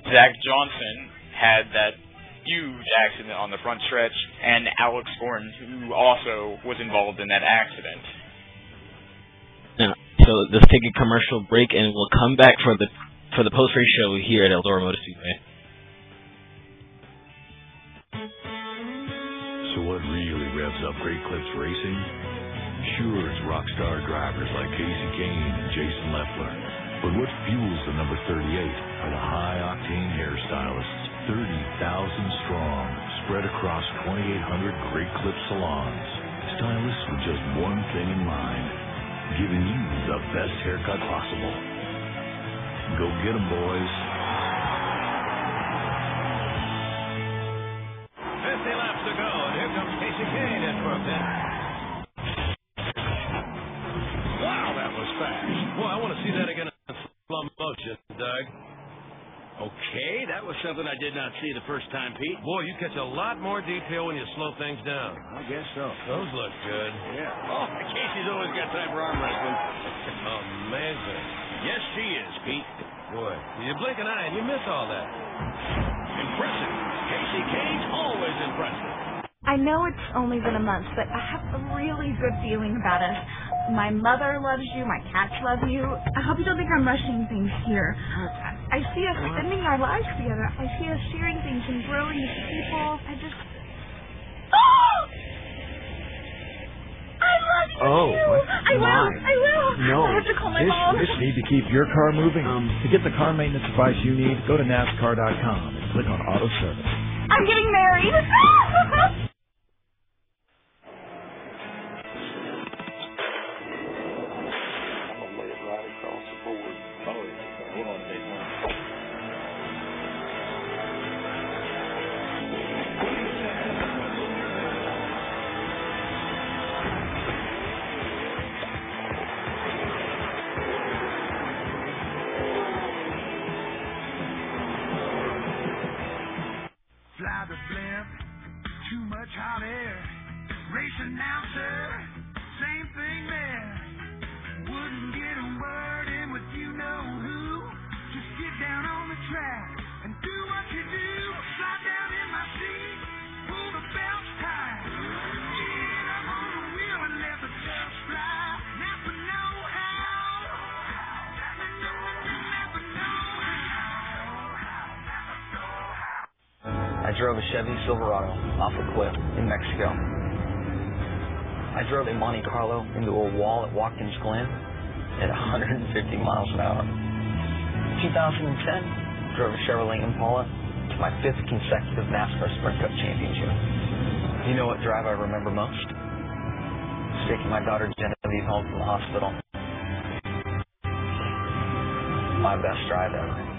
Zach Johnson had that huge accident on the front stretch, and Alex Gordon, who also was involved in that accident. Yeah, so let's take a commercial break, and we'll come back for the post-race show here at Eldora Motor Speedway. So what really revs up Great Clips racing? Sure, it's rock star drivers like Casey Kane and Jason Leffler. But what fuels the number 38 are the high-octane hairstylists, 30,000 strong, spread across 2,800 Great Clip salons. Stylists with just one thing in mind, giving you the best haircut possible. Go get 'em, boys. 50 laps to go, and here comes Casey Kane in for a pit. Wow, that was fast. Boy, I want to see that again in slow motion, Doug. Okay, that was something I did not see the first time, Pete. Boy, you catch a lot more detail when you slow things down. I guess so. Those look good. Yeah. Oh, Casey's always got time for arm wrestling. Amazing. Yes, she is, Pete. Boy, you blink an eye and you miss all that. Impressive. Casey Kane's always impressive. I know it's only been a month, but I have a really good feeling about us. My mother loves you. My cats love you. I hope you don't think I'm rushing things here. I see us spending our lives together. I see us sharing things and growing as people. I just... Oh! I love you! Oh, I will! I will! No, I have to call my mom. This need to keep your car moving. To get the car maintenance advice you need, go to NASCAR.com and click on Auto Service. I'm getting married! Fly the blimp, too much hot air. Race announcer, same thing there. Wouldn't get a word in with you know who. Just get down on the track and do what you do. Slide down in my seat, pull the belts tight. Get up on the wheel and let the dust fly. Never know how. Never know how. I drove a Chevy Silverado off a cliff in Mexico. I drove a Monte Carlo into a wall at Watkins Glen at 150 miles an hour. 2010, drove a Chevrolet Impala to my 5th consecutive NASCAR Sprint Cup championship. You know what drive I remember most? Taking my daughter Genevieve home from the hospital. My best drive ever.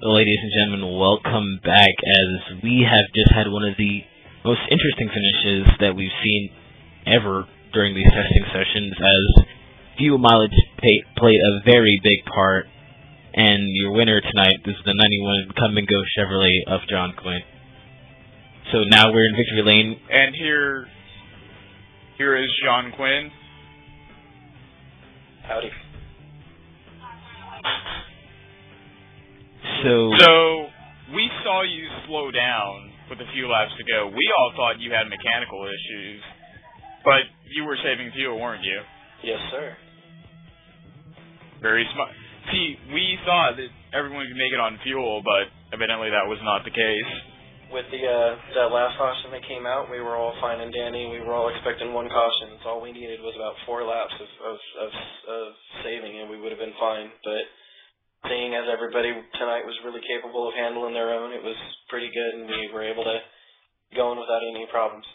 Ladies and gentlemen, welcome back, as we have just had one of the most interesting finishes that we've seen ever during these testing sessions, as fuel mileage played a very big part, and your winner tonight is the 91 Come and Go Chevrolet of John Quinn. So now we're in victory lane. And here is John Quinn. Howdy. So we saw you slow down with a few laps to go. We all thought you had mechanical issues, but you were saving fuel, weren't you? Yes, sir. Very smart. See, we thought that everyone could make it on fuel, but evidently that was not the case. With that last caution that came out, we were all fine and dandy. We were all expecting one caution. So all we needed was about 4 laps of saving, and we would have been fine. But seeing as everybody tonight was really capable of handling their own, it was pretty good, and we were able to go in without any problems.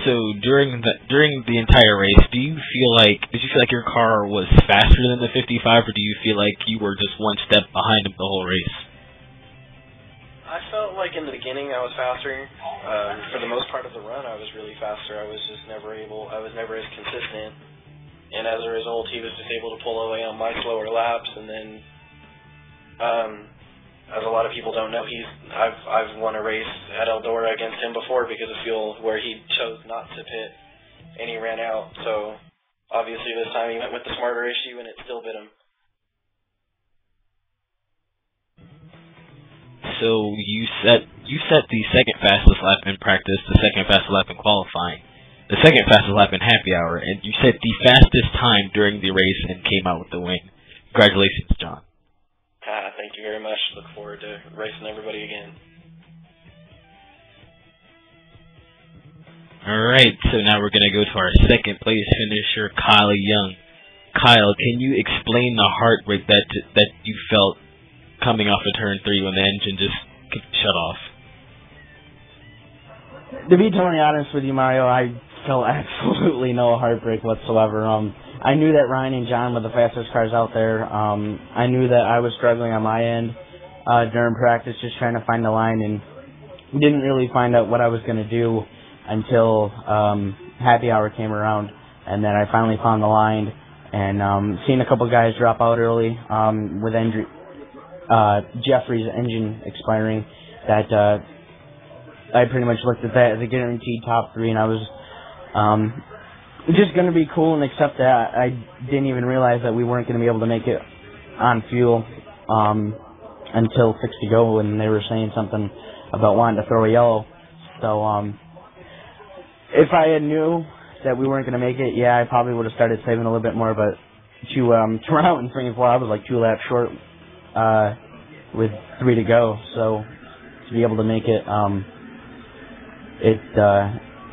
So during the entire race, did you feel like your car was faster than the 55, or do you feel like you were just one step behind him the whole race? I felt like in the beginning I was faster. For the most part, part of the run I was really faster. I was never as consistent. And as a result, he was just able to pull away on my slower laps. And then, as a lot of people don't know, I've won a race at Eldora against him before because of fuel, where he chose not to pit and he ran out. So obviously this time he went with the smarter issue and it still bit him. So you set the second fastest lap in practice, the second fastest lap in qualifying, the second fastest lap in happy hour, and you set the fastest time during the race and came out with the win. Congratulations, John. Thank you very much. Look forward to racing everybody again. Alright, so now we're going to go to our second place finisher, Kyle Young. Kyle, can you explain the heartbreak that you felt coming off of turn 3 when the engine just shut off? To be totally honest with you, Mario, I felt absolutely no heartbreak whatsoever. I knew that Ryan and John were the fastest cars out there. I knew that I was struggling on my end during practice, just trying to find the line, and didn't really find out what I was going to do until happy hour came around, and then I finally found the line, and seen a couple guys drop out early with Jeffrey's engine expiring. That I pretty much looked at that as a guaranteed top 3, and I was just going to be cool and accept that. I didn't even realize that we weren't going to be able to make it on fuel until 6 to go, when they were saying something about wanting to throw a yellow. So if I had knew that we weren't going to make it, yeah, I probably would have started saving a little bit more. But to run out in 3 and 4, I was like 2 laps short with 3 to go. So to be able to make it, it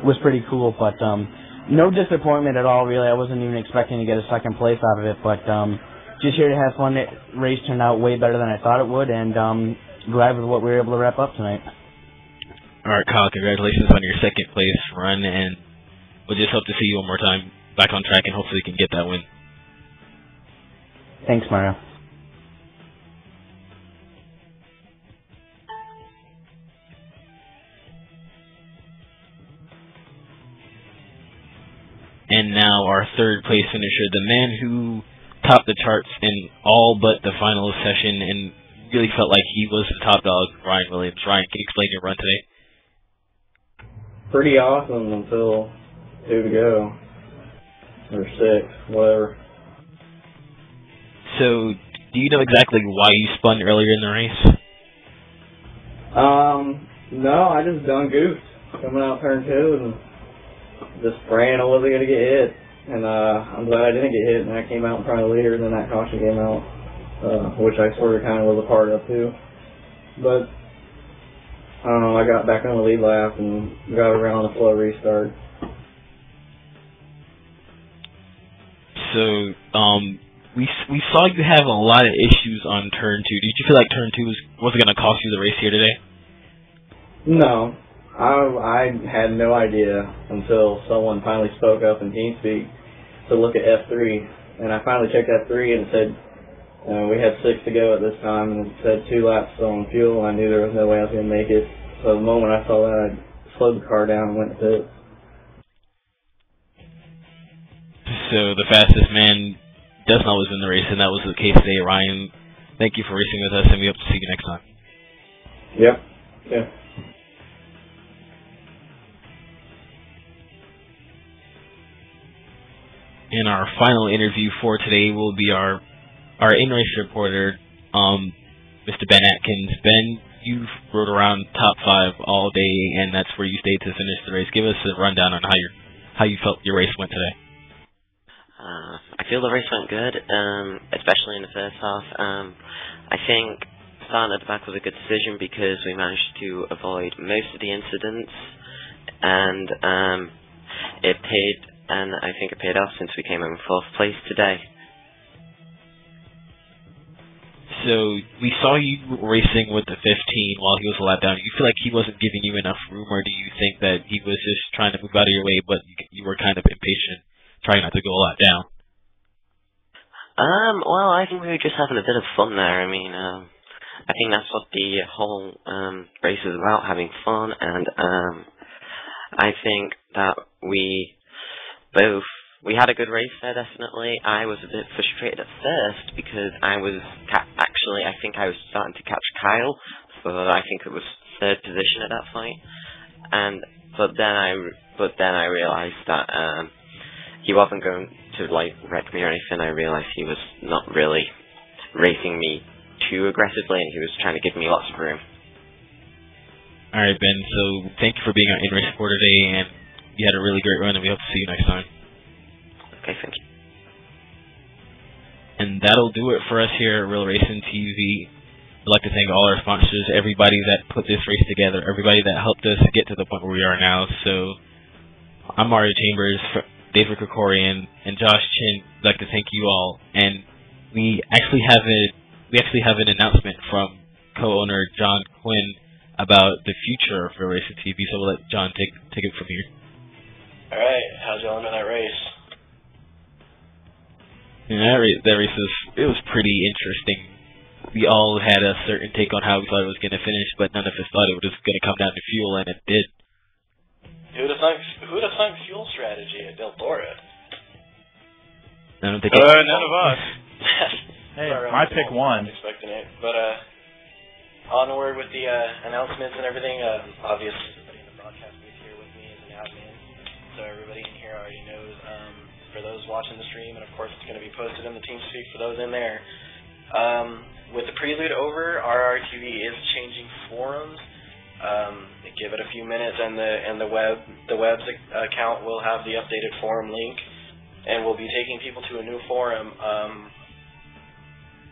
was pretty cool. But no disappointment at all, really. I wasn't even expecting to get a second place out of it. But just here to have fun. The race turned out way better than I thought it would, and glad with what we were able to wrap up tonight. All right, Kyle, congratulations on your second place run, and we'll just hope to see you one more time back on track, and hopefully you can get that win. Thanks, Mario. And now our third place finisher, the man who topped the charts in all but the final session and really felt like he was the top dog, Ryan Williams. Ryan, can you explain your run today? Pretty awesome until 2 to go. Or 6, whatever. So, do you know exactly why you spun earlier in the race? No, I just done goofed coming out turn 2 and just praying I wasn't going to get hit. And I'm glad I didn't get hit, and I came out in front of the leader, and then that caution came out, which I sort of kind of was a part of too. But I don't know, I got back on the lead lap and got around a slow restart. So, we saw you have a lot of issues on turn 2. Did you feel like turn 2 wasn't going to cost you the race here today? No, I had no idea until someone finally spoke up in TeamSpeak to look at F3, and I finally checked F3 and it said we had 6 to go at this time, and it said 2 laps on fuel, and I knew there was no way I was going to make it. So the moment I saw that, I slowed the car down and went to pit. So the fastest man does not was in the race, and that was the case today. Ryan, thank you for racing with us, and we hope to see you next time. Yep. Yeah. And our final interview for today will be our in-race reporter, Mr. Ben Atkins. Ben, you rode around top 5 all day, and that's where you stayed to finish the race. Give us a rundown on how you felt your race went today. I feel the race went good, especially in the first half. I think starting at the back was a good decision because we managed to avoid most of the incidents, and it paid. And I think it paid off since we came in 4th place today. So we saw you racing with the 15 while he was a lap down. Do you feel like he wasn't giving you enough room, or do you think that he was just trying to move out of your way, but you were kind of impatient, trying not to go a lot down? Well, I think we were just having a bit of fun there. I mean, I think that's what the whole race is about, having fun, and I I think that we had a good race there, definitely. I was a bit frustrated at first because I think I was starting to catch Kyle, so I think it was third position at that point. But then I realized that he wasn't going to wreck me or anything. I realized he was not really racing me too aggressively, and he was trying to give me lots of room. All right, Ben. So thank you for being our in-race reporter today, and you had a really great run, and we hope to see you next time. Okay, thank you. And that'll do it for us here at Real Racing TV. I'd like to thank all our sponsors, everybody that put this race together, everybody that helped us get to the point where we are now. So I'm Mario Chambers, David Krikorian, and Josh Chin. I'd like to thank you all. And we actually have an announcement from co-owner John Quinn about the future of Real Racing TV. So we'll let John take it from here. All right, how's y'all in that race? And that race was pretty interesting. We all had a certain take on how we thought it was going to finish, but none of us thought it was going to come down to fuel, and it did. Who'd have thunk fuel strategy at Del Toro? I don't think none of us. Hey, my pick won. Expecting it, but onward with the announcements and everything. Obviously, everybody in the broadcast booth here with me is an admin, so everybody in here already knows. For those watching the stream, and of course it's going to be posted in the TeamSpeak for those in there. With the Prelude over, RRTV is changing forums. Give it a few minutes, and the web's account will have the updated forum link, and we'll be taking people to a new forum.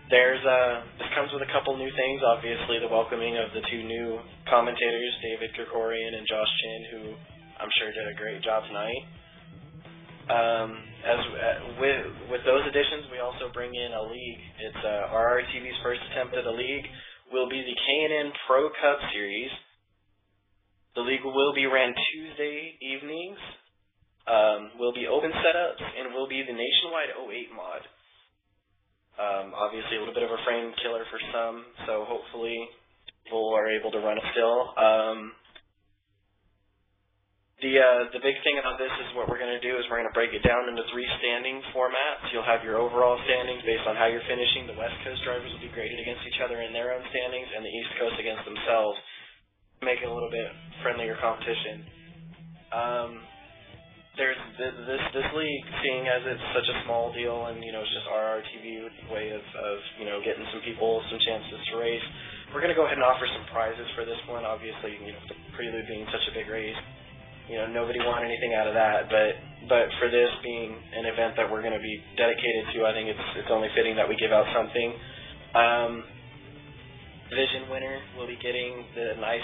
This comes with a couple new things. Obviously, the welcoming of the two new commentators, David Krikorian and Josh Chin, who I'm sure did a great job tonight. With those additions, we also bring in a league. It's RRTV's first attempt at a league. Will be the K&N Pro Cup Series. The league will be ran Tuesday evenings. Will be open setups, and will be the nationwide 08 mod. Obviously, a little bit of a frame killer for some, so hopefully people are able to run it still. The big thing about this is what we're going to do is we're going to break it down into 3 standing formats. You'll have your overall standings based on how you're finishing. The West Coast drivers will be graded against each other in their own standings, and the East Coast against themselves, make it a little bit friendlier competition. There's this league, seeing as it's such a small deal, and it's just RRTV way of getting some people some chances to race. We're going to go ahead and offer some prizes for this one. Obviously, the Prelude being such a big race. Nobody won anything out of that, but for this being an event that we're going to be dedicated to, I think it's only fitting that we give out something. Division winner will be getting the nice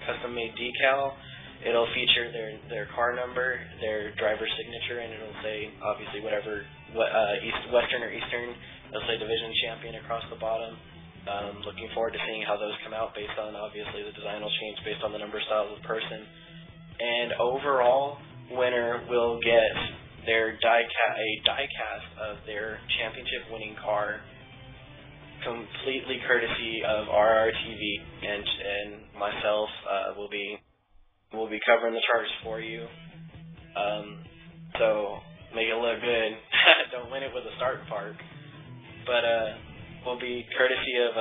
custom-made decal. It'll feature their car number, their driver's signature, and it'll say obviously Western or Eastern. It'll say Division Champion across the bottom. Looking forward to seeing how those come out based on obviously the design will change based on the number styles of the person. And overall winner will get a die cast of their championship winning car, completely courtesy of RRTV, and myself will be covering the charge for you. So make it look good. Don't win it with a start park, but will be courtesy of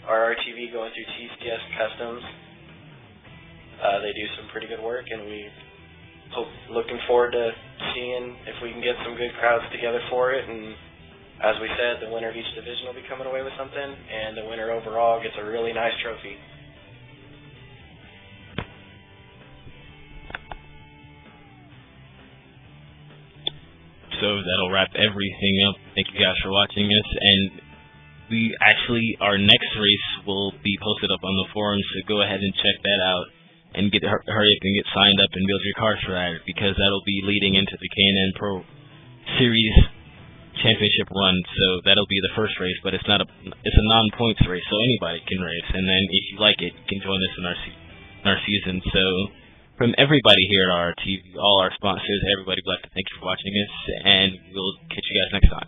RRTV going through TCS Customs. They do some pretty good work, and looking forward to seeing if we can get some good crowds together for it. And as we said, the winner of each division will be coming away with something, and the winner overall gets a really nice trophy. So that'll wrap everything up. Thank you guys for watching us, and our next race will be posted up on the forums, so go ahead and check that out. And hurry up and get signed up and build your cars for that, because that'll be leading into the K&N Pro Series Championship run. So that'll be the first race, but it's a non-points race, so anybody can race. And then if you like it, you can join us in our season. So from everybody here at RRTV, all our sponsors, everybody, we'd like to thank you for watching us, and we'll catch you guys next time.